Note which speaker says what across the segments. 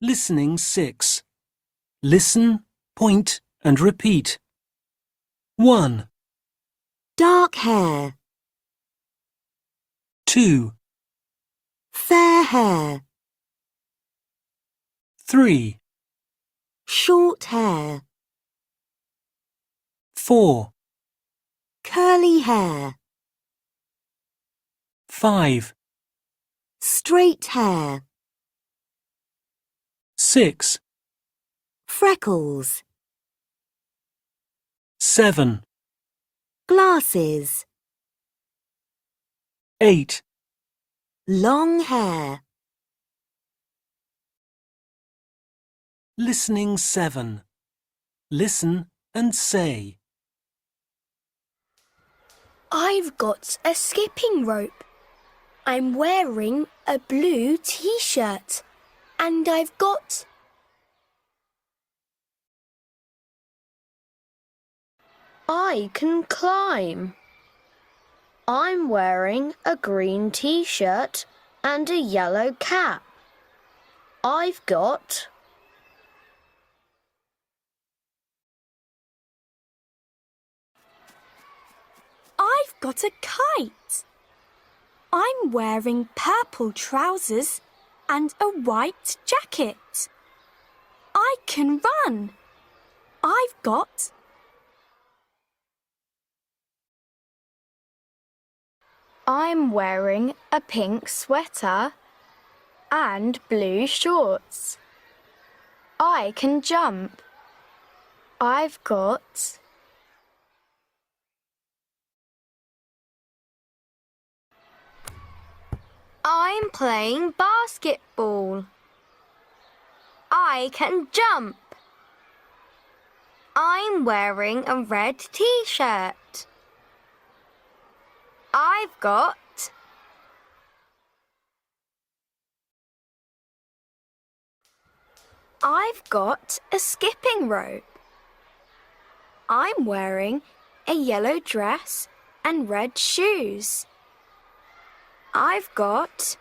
Speaker 1: Listening 6. Listen, point and repeat. 1,
Speaker 2: Dark hair.
Speaker 1: 2,
Speaker 2: Fair hair.
Speaker 1: 3,
Speaker 2: Short hair.
Speaker 1: 4,
Speaker 2: Curly hair.
Speaker 1: 5,
Speaker 2: Straight hair.
Speaker 1: 6,
Speaker 2: Freckles.
Speaker 1: 7,
Speaker 2: Glasses.
Speaker 1: 8,
Speaker 2: Long hair.
Speaker 1: Listening 7. Listen and say.
Speaker 3: I've got a skipping rope. I'm wearing a blue t-shirt. And I've got...
Speaker 4: I can climb. I'm wearing a green t-shirt and a yellow cap. I've got...
Speaker 3: I've got a kite. I'm wearing purple trousers and a white jacket. I can run. I've got...
Speaker 4: I'm wearing a pink sweater and blue shorts. I can jump. I've got... I'm playing basketball. I can jump. I'm wearing a red t-shirt. I've got... I've got a skipping rope. I'm wearing a yellow dress and red shoes. I've got...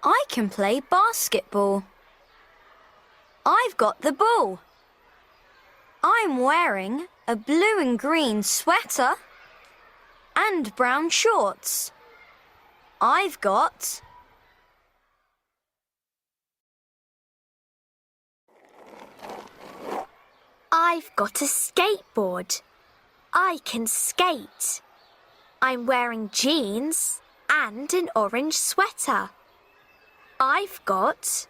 Speaker 4: I can play basketball. I've got the ball. I'm wearing a blue and green sweater and brown shorts. I've got... I've got a skateboard. I can skate. I'm wearing jeans and an orange sweater. I've got...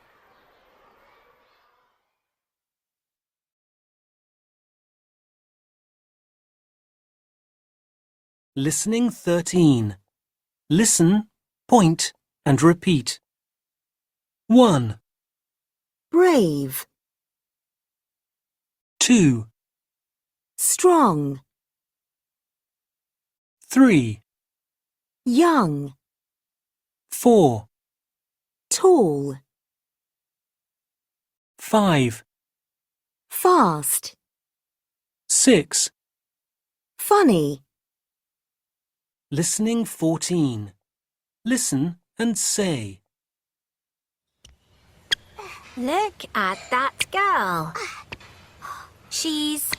Speaker 1: Listening 13. Listen, point and repeat. 1,
Speaker 2: Brave.
Speaker 1: 2,
Speaker 2: Strong.
Speaker 1: 3,
Speaker 2: Young.
Speaker 1: 4,
Speaker 2: Tall.
Speaker 1: 5,
Speaker 2: Fast.
Speaker 1: 6.
Speaker 2: Funny.
Speaker 1: Listening 14. Listen and say.
Speaker 3: Look at that girl. She's...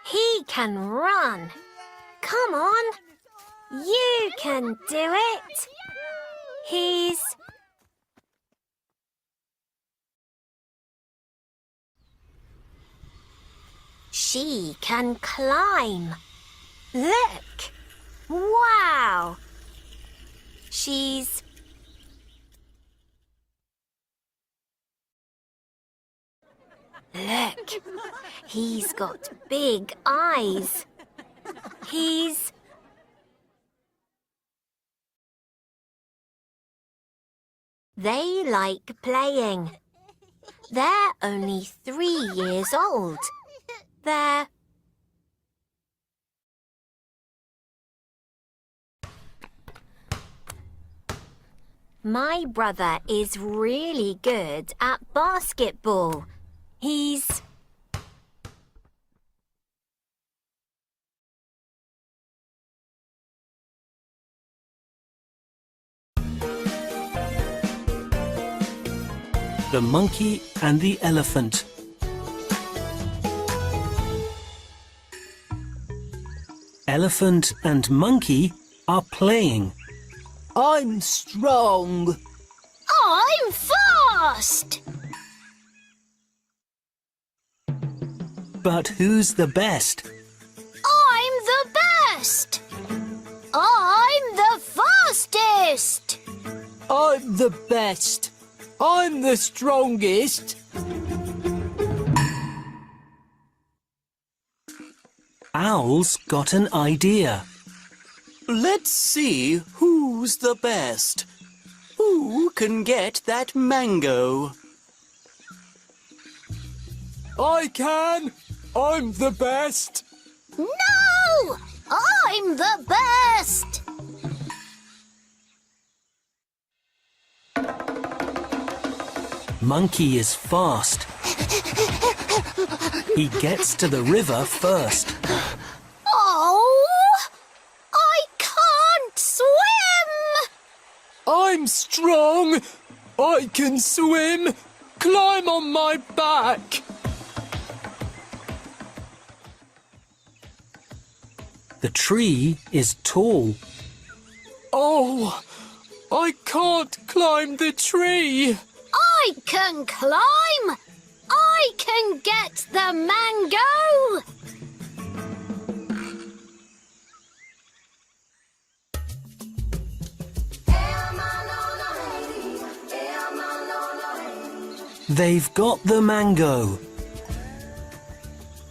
Speaker 3: He can run. Come on. You can do it. He's... She can climb. Look. Wow. She's... Look. He's got big eyes. He's... They like playing. They're only 3 years old. They're... My brother is really good at basketball.
Speaker 4: He's...
Speaker 1: The monkey and the elephant. Elephant and monkey are playing.
Speaker 5: I'm strong.
Speaker 3: I'm fast!
Speaker 1: But who's the best?
Speaker 3: I'm the best! I'm the fastest!
Speaker 5: I'm the best. I'm the strongest.
Speaker 1: Owl's got an idea.
Speaker 6: Let's see who's the best. Who can get that mango?
Speaker 5: I can. I'm the best.
Speaker 3: No! I'm the best!
Speaker 1: Monkey is fast. He gets to the river first.
Speaker 3: Oh! I can't swim!
Speaker 5: I'm strong. I can swim. Climb on my back.
Speaker 1: The tree is tall.
Speaker 5: Oh, I can't climb the tree.
Speaker 3: I can climb! I can get the mango!
Speaker 1: They've got the mango.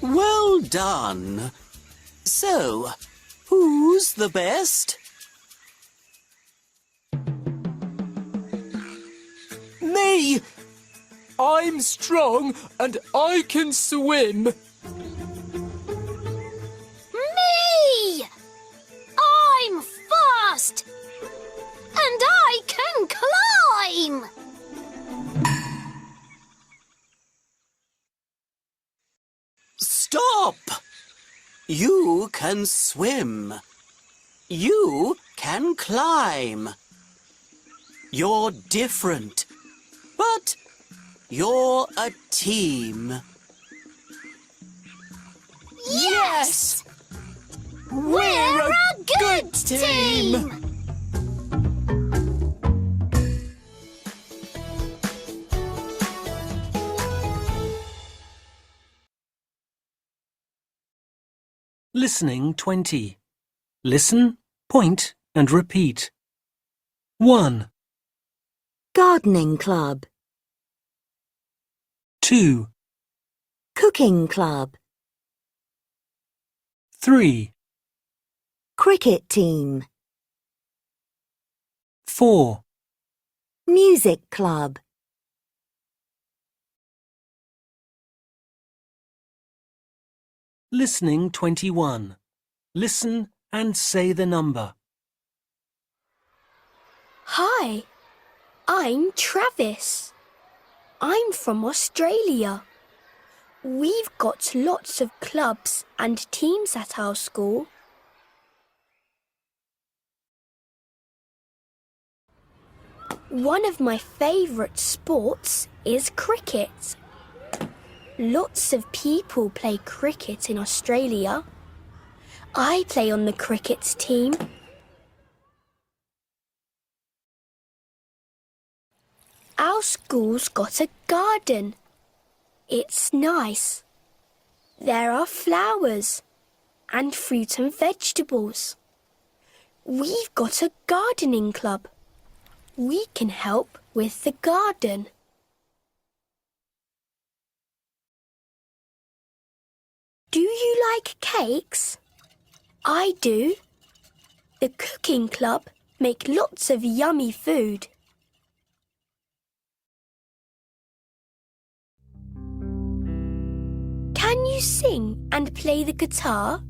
Speaker 6: Well done. So, who's the best?
Speaker 5: Me! I'm strong and I can swim.
Speaker 3: Me! I'm fast! And I can climb!
Speaker 6: Stop! You can swim. You can climb. You're different, but you're a team.
Speaker 3: Yes! We're a good team!
Speaker 1: Listening 20. Listen, point and repeat. 1,
Speaker 2: Gardening club.
Speaker 1: 2,
Speaker 2: Cooking club.
Speaker 1: 3,
Speaker 2: Cricket team.
Speaker 1: 4,
Speaker 2: Music club.
Speaker 1: Listening 21. Listen and say the number.
Speaker 3: Hi, I'm Travis. I'm from Australia. We've got lots of clubs and teams at our school. One of my favourite sports is cricket. Lots of people play cricket in Australia. I play on the cricket team. Our school's got a garden. It's nice. There are flowers and fruit and vegetables. We've got a gardening club. We can help with the garden. Do you like cakes? I do. The cooking club make lots of yummy food. Can you sing and play the guitar?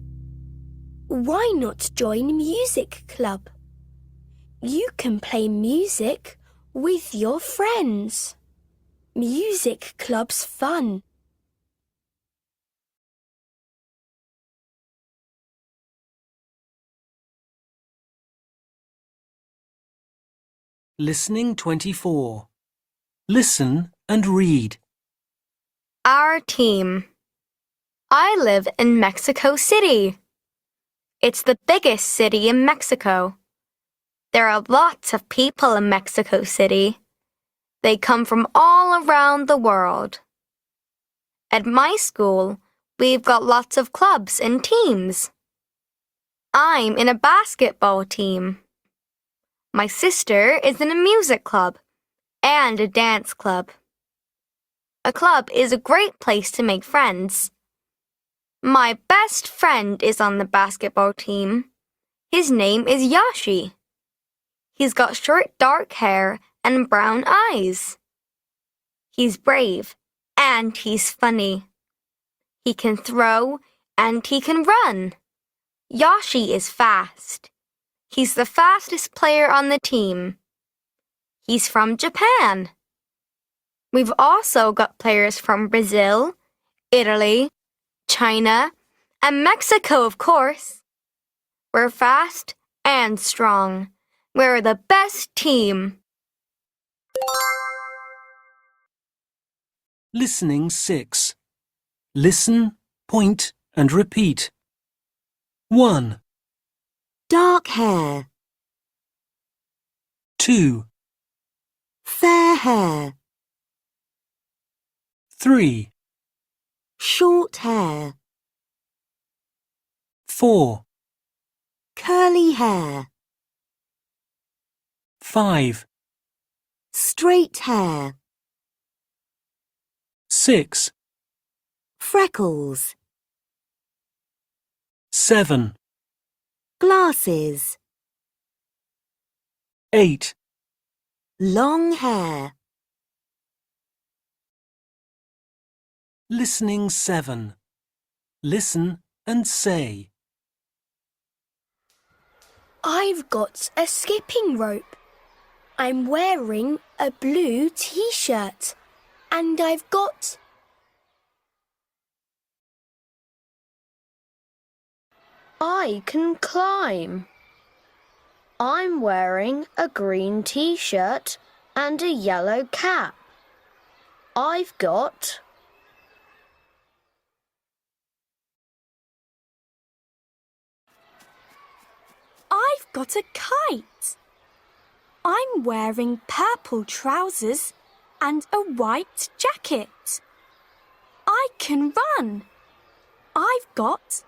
Speaker 3: Why not join music club? You can play music with your friends. Music club's fun.
Speaker 1: Listening 24. Listen and read.
Speaker 4: Our team. I live in Mexico City. It's the biggest city in Mexico. There are lots of people in Mexico City. They come from all around the world. At my school, we've got lots of clubs and teams. I'm in a basketball team. My sister is in a music club and a dance club. A club is a great place to make friends. My best friend is on the basketball team. His name is Yashi. He's got short dark hair and brown eyes. He's brave and he's funny. He can throw and he can run. Yashi is fast. He's the fastest player on the team. He's from Japan. We've also got players from Brazil, Italy, China, and Mexico, of course. We're fast and strong. We're the best team.
Speaker 1: Listening 6. Listen, point, and repeat. 1,
Speaker 2: Dark hair.
Speaker 1: 2,
Speaker 2: Fair hair.
Speaker 1: 3,
Speaker 2: Short hair.
Speaker 1: 4,
Speaker 2: Curly hair.
Speaker 1: 5,
Speaker 2: Straight hair.
Speaker 1: 6,
Speaker 2: Freckles.
Speaker 1: 7,
Speaker 2: Glasses.
Speaker 1: 8,
Speaker 2: Long hair.
Speaker 1: Listening 7. Listen and say.
Speaker 3: I've got a skipping rope. I'm wearing a blue t-shirt. And I've got...
Speaker 4: I can climb. I'm wearing a green t-shirt and a yellow cap. I've got...
Speaker 3: I've got a kite. I'm wearing purple trousers and a white jacket. I can run. I've got...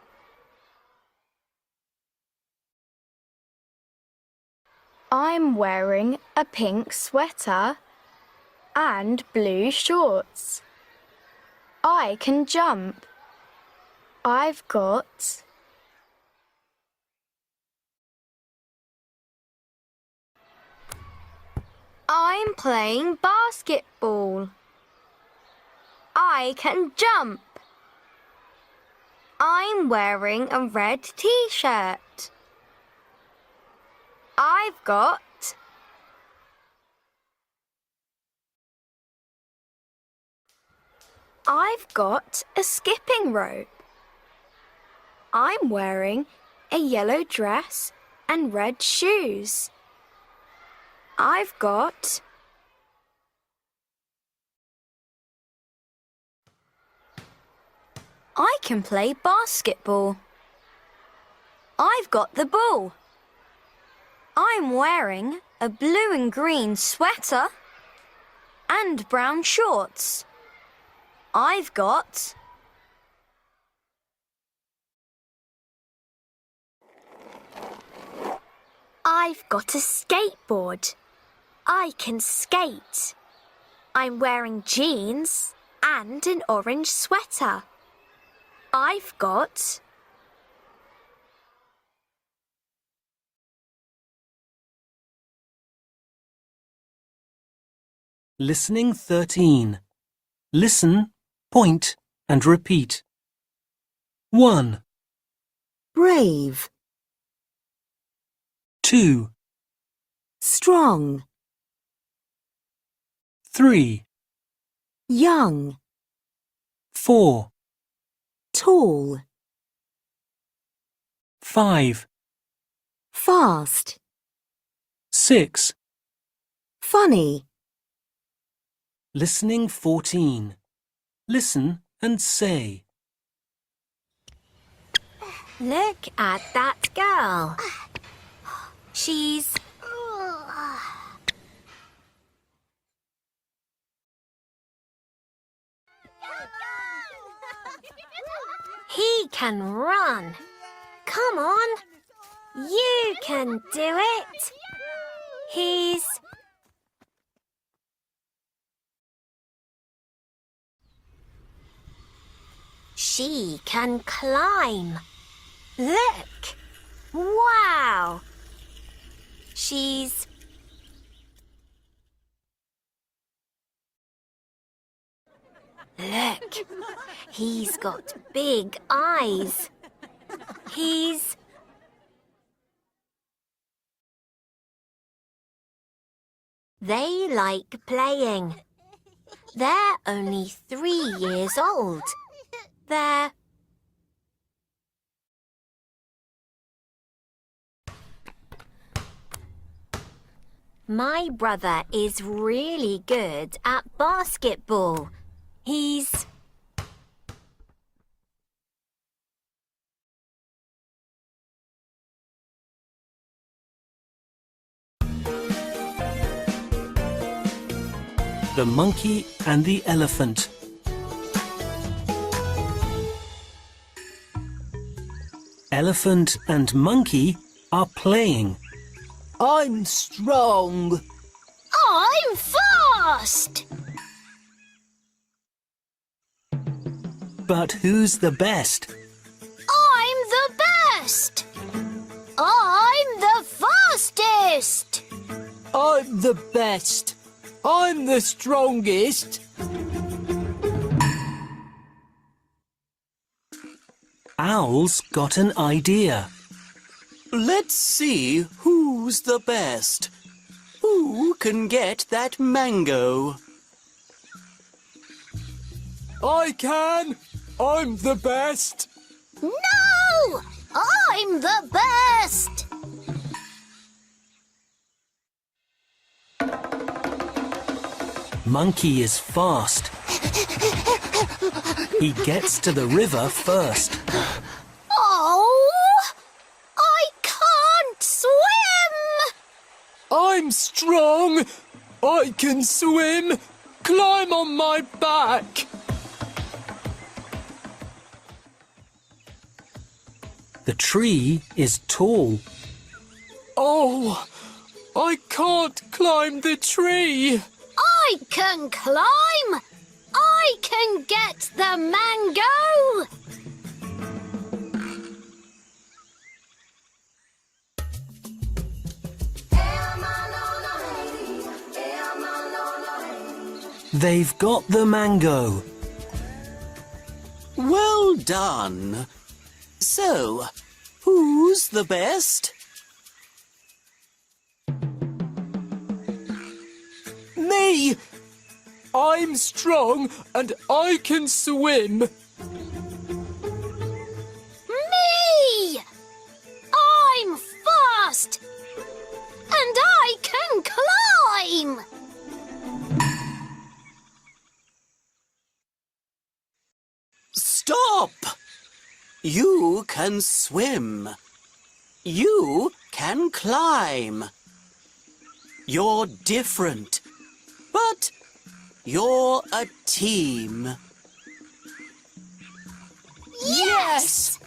Speaker 4: I'm wearing a pink sweater and blue shorts. I can jump. I've got... I'm playing basketball. I can jump. I'm wearing a red t-shirt. I've got... I've got a skipping rope. I'm wearing a yellow dress and red shoes. I've got... I can play basketball. I've got the ball. I'm wearing a blue and green sweater and brown shorts. I've got... I've got a skateboard. I can skate. I'm wearing jeans and an orange sweater. I've got...
Speaker 1: Listening 13. Listen, point, and repeat. 1,
Speaker 2: Brave.
Speaker 1: 2,
Speaker 2: Strong.
Speaker 1: 3,
Speaker 2: Young.
Speaker 1: 4,
Speaker 2: Tall.
Speaker 1: 5,
Speaker 2: Fast.
Speaker 1: 6,
Speaker 2: funny,
Speaker 1: Listening 14. Listen and say.
Speaker 4: Look at that girl. She's... He can run. Come on. You can do it. He's... She can climb. Look. Wow. She's... Look. He's got big eyes. He's... They like playing. They're only 3 years old. They're... My brother is really good at basketball. He's...
Speaker 1: The monkey and the elephant. Elephant and monkey are playing.
Speaker 5: I'm strong.
Speaker 3: I'm fast!
Speaker 1: But who's the best?
Speaker 3: I'm the best! I'm the fastest!
Speaker 5: I'm the best. I'm the strongest.
Speaker 1: Owl's got an idea.
Speaker 6: Let's see who's the best. Who can get that mango?
Speaker 5: I can. I'm the best.
Speaker 3: No! I'm the best!
Speaker 1: Monkey is fast. He gets to the river first.
Speaker 3: Oh! I can't swim!
Speaker 5: I'm strong. I can swim. Climb on my back.
Speaker 1: The tree is tall.
Speaker 5: Oh, I can't climb the tree.
Speaker 3: I can climb! I can get the mango!
Speaker 1: They've got the mango.
Speaker 6: Well done. So, who's the best?
Speaker 5: Me! I'm strong and I can swim.
Speaker 3: Me! I'm fast! And I can climb!
Speaker 6: Stop! You can swim. You can climb. You're different, but you're a team.
Speaker 3: Yes!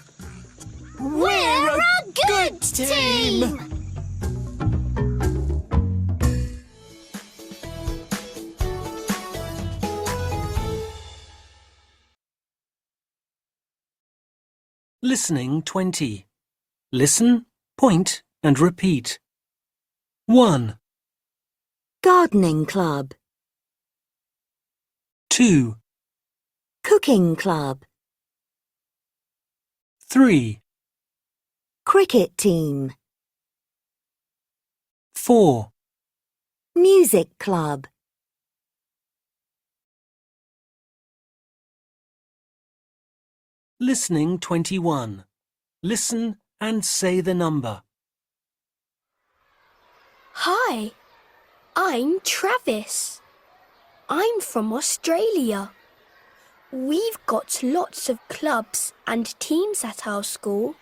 Speaker 3: We're a good team!
Speaker 1: Listening 20. Listen, point and repeat. 1,
Speaker 2: gardening club,
Speaker 1: 2,
Speaker 2: cooking club,
Speaker 1: 3,
Speaker 2: cricket team,
Speaker 1: 4,
Speaker 2: music club,
Speaker 1: Listening 21. Listen and say the number.
Speaker 3: Hi, I'm Travis. I'm from Australia. We've got lots of clubs and teams at our school.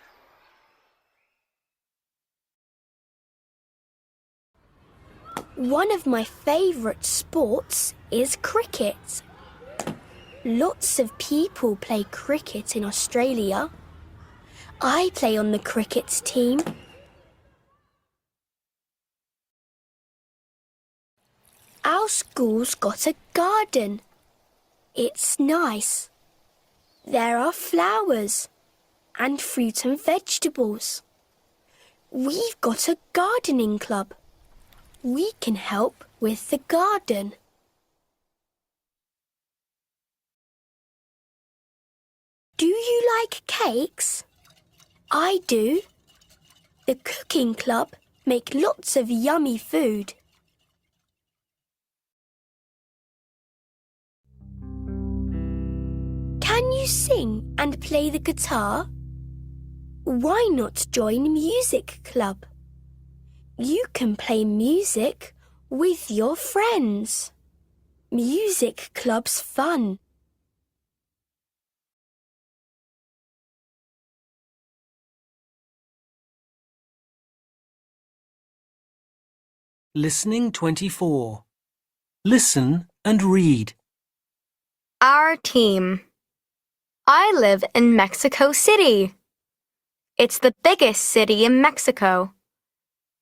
Speaker 3: One of my favourite sports is cricket. Lots of people play cricket in Australia. I play on the cricket team. Our school's got a garden. It's nice. There are flowers and fruit and vegetables. We've got a gardening club. We can help with the garden. Do you like cakes? I do. The cooking club make lots of yummy food. Can you sing and play the guitar? Why not join music club? You can play music with your friends. Music club's fun.
Speaker 1: Listening 24. Listen and read.
Speaker 4: Our team. I live in Mexico City. It's the biggest city in Mexico.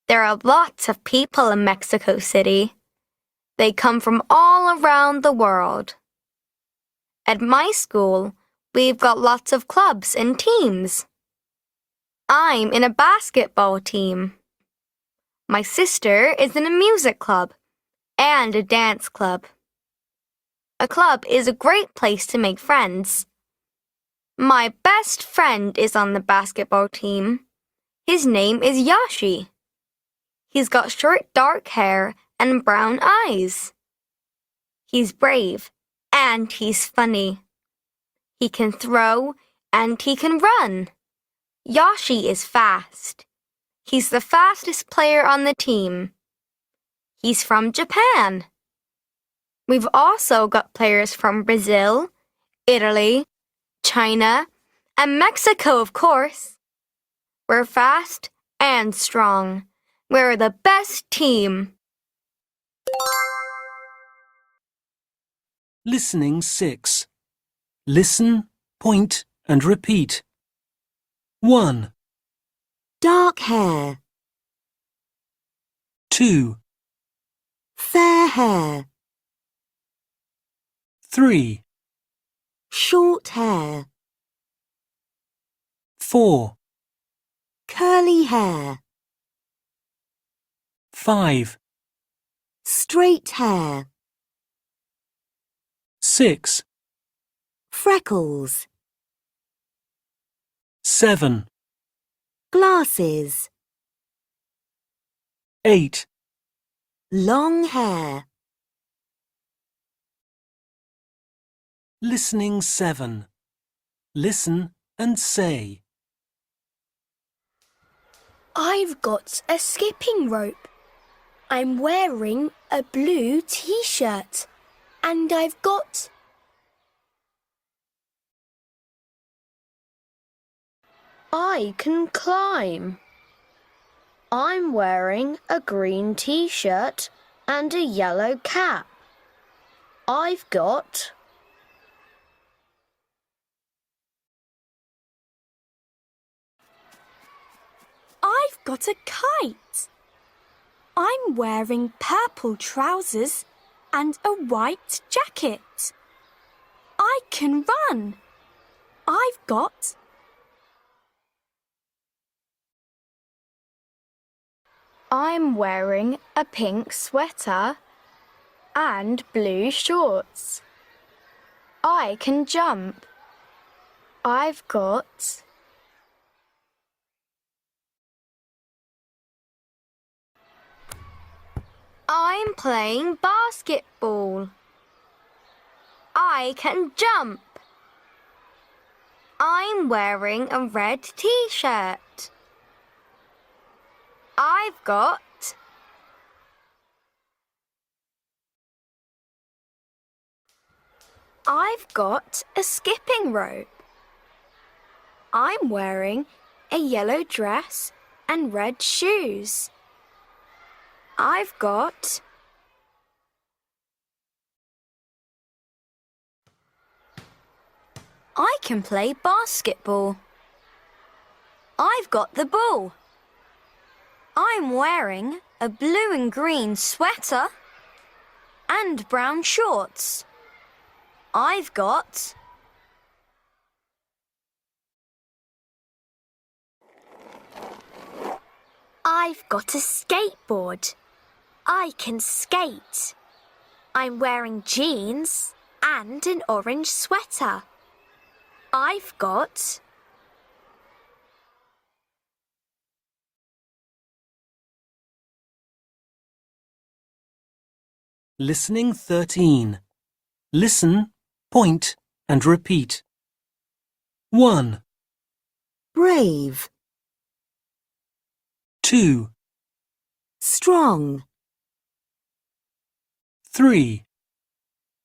Speaker 4: There are lots of people in Mexico City. They come from all around the world. At my school, we've got lots of clubs and teams. I'm in a basketball team. My sister is in a music club and a dance club. A club is a great place to make friends. My best friend is on the basketball team. His name is Yoshi. He's got short dark hair and brown eyes. He's brave and he's funny. He can throw and he can run. Yoshi is fast. He's the fastest player on the team. He's from Japan. We've also got players from Brazil, Italy, China, and Mexico, of course. We're fast and strong. We're the best team.
Speaker 1: Listening 6. Listen, point, and repeat. 1,
Speaker 2: Dark hair.
Speaker 1: 2,
Speaker 2: Fair hair.
Speaker 1: 3,
Speaker 2: Short hair.
Speaker 1: 4,
Speaker 2: Curly hair.
Speaker 1: 5,
Speaker 2: Straight hair.
Speaker 1: 6,
Speaker 2: Freckles.
Speaker 1: 7,
Speaker 2: Glasses.
Speaker 1: 8,
Speaker 2: Long hair.
Speaker 1: Listening 7. Listen and say.
Speaker 3: I've got a skipping rope. I'm wearing a blue t-shirt and I've got...
Speaker 7: I can climb. I'm wearing a green t-shirt and a yellow cap. I've got...
Speaker 8: I've got a kite. I'm wearing purple trousers and a white jacket. I can run. I've got...
Speaker 7: I'm wearing a pink sweater and blue shorts. I can jump. I've got...
Speaker 4: I'm playing basketball. I can jump. I'm wearing a red t-shirt. I've got...
Speaker 7: I've got a skipping rope. I'm wearing a yellow dress and red shoes. I've got I can play basketball. I've got the ball. I'm wearing a blue and green sweater and brown shorts. I've got a skateboard. I can skate. I'm wearing jeans and an orange sweater. I've got
Speaker 1: Listening 13. Listen, point, and repeat. 1,
Speaker 2: brave,
Speaker 1: 2,
Speaker 2: strong,
Speaker 1: 3,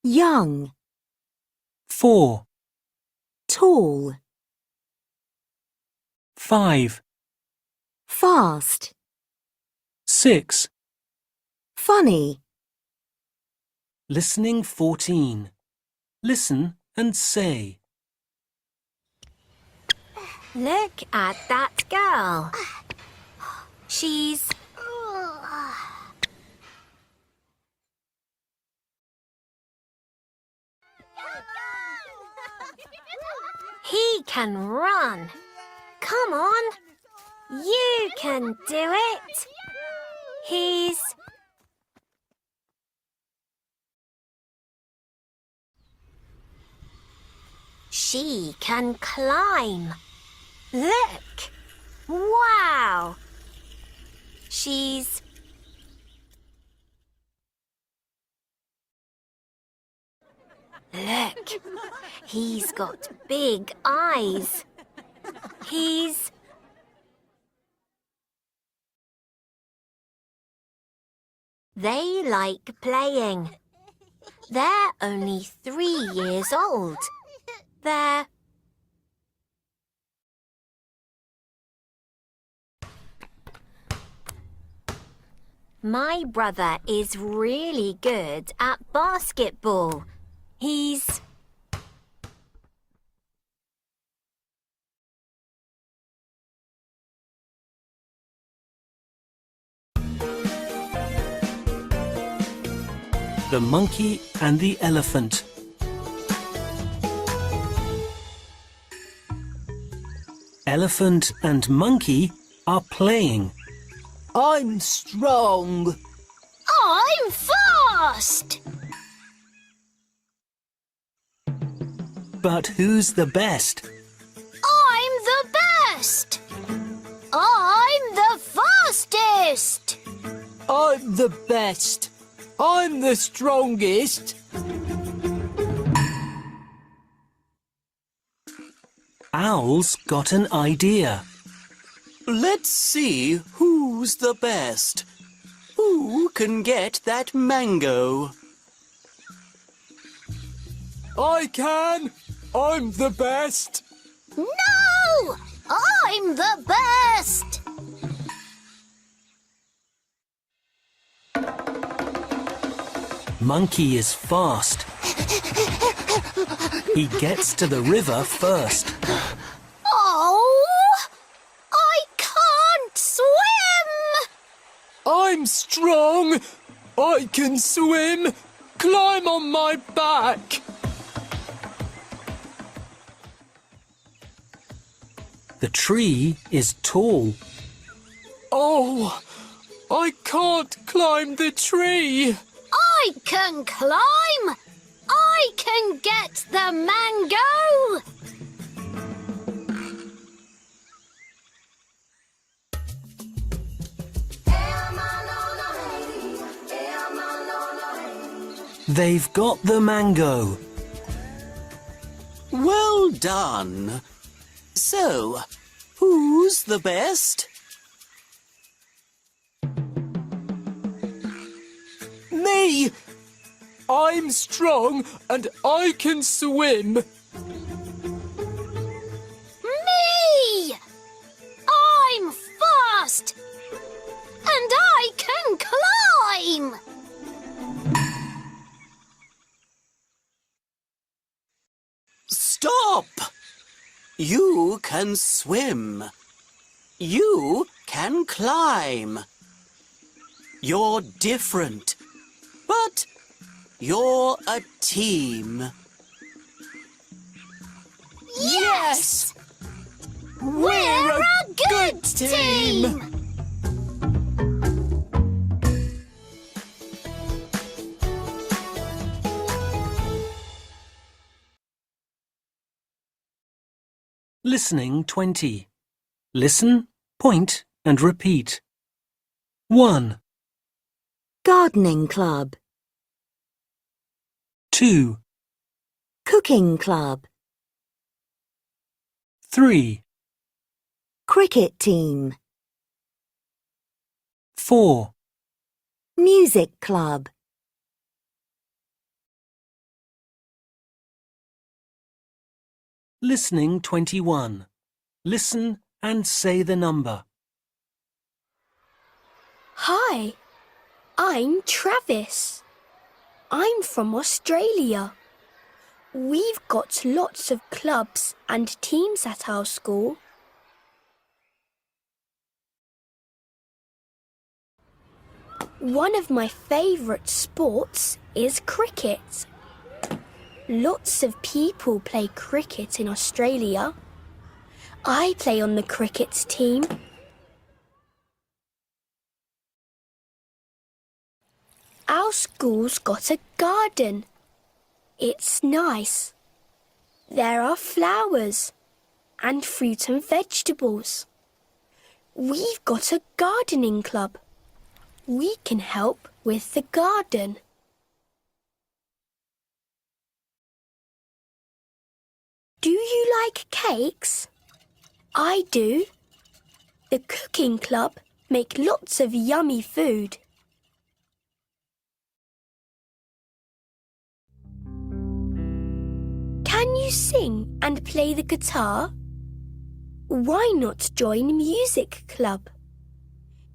Speaker 2: young,
Speaker 1: 4,
Speaker 2: tall,
Speaker 1: 5,
Speaker 2: fast,
Speaker 1: 6.
Speaker 2: funny,
Speaker 1: Listening 14. Listen and say.
Speaker 4: Look at that girl. She's... He can run. Come on. You can do it. He's... She can climb. Look! Wow! She's... Look! He's got big eyes. He's... They like playing. They're only 3 years old. They're... My brother is really good at basketball. He's...
Speaker 1: The monkey and the elephant. Elephant and monkey are playing.
Speaker 5: I'm strong.
Speaker 3: I'm fast!
Speaker 1: But who's the best?
Speaker 3: I'm the best! I'm the fastest!
Speaker 5: I'm the best. I'm the strongest.
Speaker 1: Owl's got an idea.
Speaker 6: Let's see who's the best. Who can get that mango?
Speaker 5: I can. I'm the best.
Speaker 3: No! I'm the best!
Speaker 1: Monkey is fast. He gets to the river first.
Speaker 3: Oh! I can't swim!
Speaker 5: I'm strong. I can swim. Climb on my back.
Speaker 1: The tree is tall.
Speaker 5: Oh, I can't climb the tree.
Speaker 3: I can climb! I can get the mango!
Speaker 1: They've got the mango.
Speaker 6: Well done. So, who's the best?
Speaker 5: Me! I'm strong and I can swim.
Speaker 7: Me! I'm fast! And I can climb!
Speaker 6: Stop! You can swim. You can climb. You're different, but you're a team.
Speaker 7: Yes! We're a good team!
Speaker 1: Listening 20. Listen, point, and repeat. 1,
Speaker 2: Gardening club.
Speaker 1: 2,
Speaker 2: Cooking club.
Speaker 1: 3,
Speaker 2: Cricket team.
Speaker 1: 4,
Speaker 2: Music club.
Speaker 1: Listening 21. Listen and say the number.
Speaker 3: Hi, I'm Travis. I'm from Australia. We've got lots of clubs and teams at our school. One of my favourite sports is cricket. Lots of people play cricket in Australia. I play on the cricket team. Our school's got a garden. It's nice. There are flowers and fruit and vegetables. We've got a gardening club. We can help with the garden. Do you like cakes? I do. The cooking club make lots of yummy food. Can you sing and play the guitar? Why not join music club?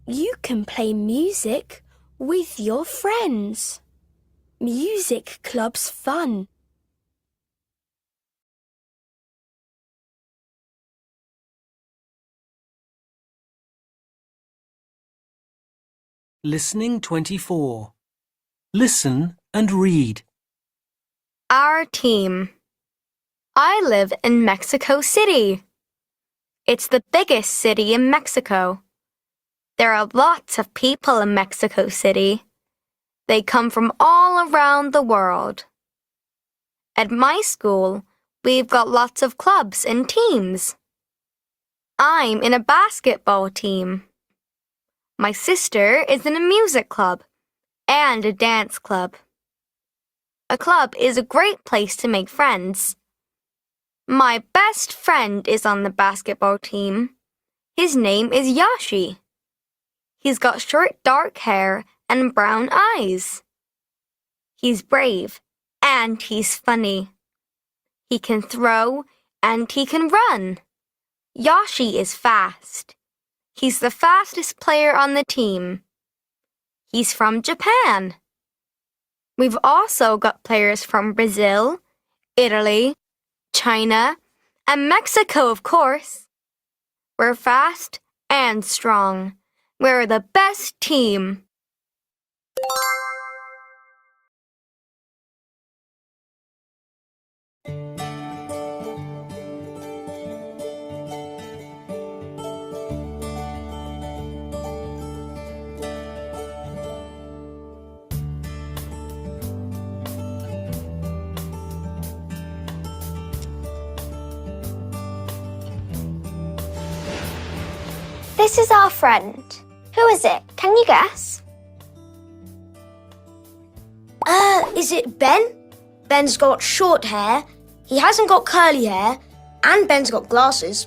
Speaker 3: You can play music with your friends. Music club's fun.
Speaker 1: Listening 24. Listen and read.
Speaker 4: Our team. I live in Mexico City. It's the biggest city in Mexico. There are lots of people in Mexico City. They come from all around the world. At my school, we've got lots of clubs and teams. I'm in a basketball team. My sister is in a music club and a dance club. A club is a great place to make friends. My best friend is on the basketball team. His name is Yoshi. He's got short dark hair and brown eyes. He's brave and he's funny. He can throw and he can run. Yoshi is fast. He's the fastest player on the team. He's from Japan. We've also got players from Brazil, Italy, China, and Mexico, of course. We're fast and strong. We're the best team.
Speaker 7: This is our friend. Who is it? Can you guess?
Speaker 9: Is it Ben? Ben's got short hair, he hasn't got curly hair, and Ben's got glasses.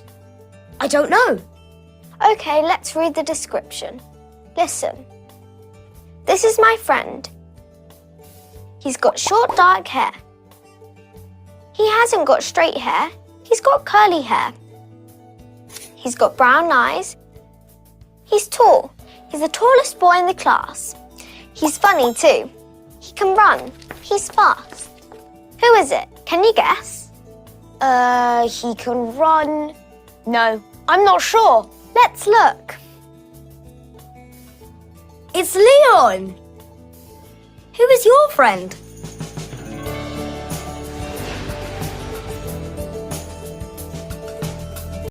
Speaker 9: I don't know.
Speaker 7: Okay, let's read the description. Listen. This is my friend. He's got short dark hair. He hasn't got straight hair. He's got curly hair. He's got brown eyes. He's tall. He's the tallest boy in the class. He's funny too. He can run. He's fast. Who is it? Can you guess? He can run. No, I'm not sure. Let's look.
Speaker 9: It's Leon! Who is your friend?